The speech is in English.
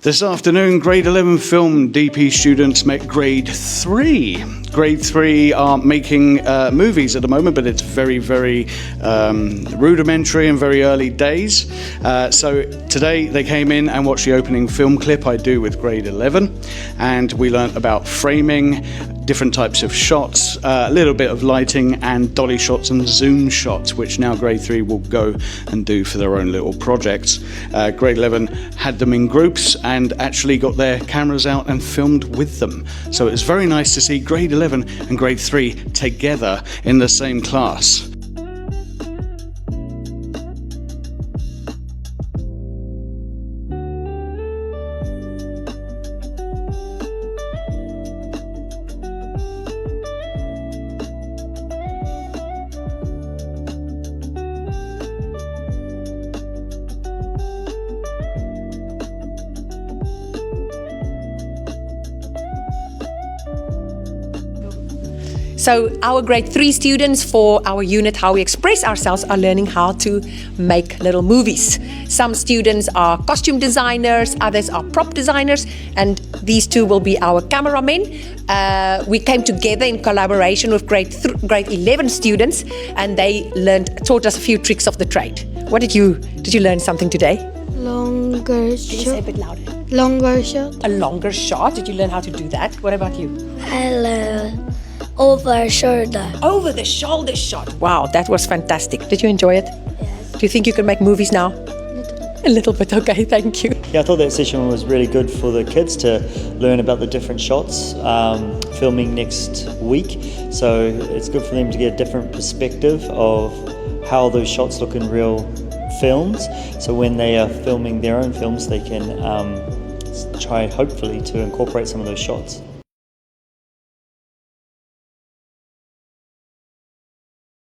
This afternoon, Grade 11 film DP students met Grade 3. Grade 3 are making movies at the moment, but it's very rudimentary and very early days. So today they came in and watched the opening film clip I do with Grade 11, and we learnt about framing, different types of shots, a little bit of lighting and dolly shots and zoom shots, which now Grade 3 will go and do for their own little projects. Grade 11 had them in groups and actually got their cameras out and filmed with them. So it's very nice to see Grade 11 and Grade 3 together in the same class. So our grade 3 students for our unit How We Express Ourselves are learning how to make little movies. Some students are costume designers, others are prop designers, and these two will be our cameramen. We came together in collaboration with grade 11 students, and they taught us a few tricks of the trade. Did you learn something today? Longer shot. Can you say a bit louder? Longer shot. A longer shot. Did you learn how to do that? What about you? I learned over shoulder. Over the shoulder shot. Wow, that was fantastic. Did you enjoy it? Yes. Do you think you can make movies now? A little bit, okay, thank you. Yeah, I thought that session was really good for the kids to learn about the different shots, filming next week. So it's good for them to get a different perspective of how those shots look in real films. So when they are filming their own films, they can try hopefully to incorporate some of those shots.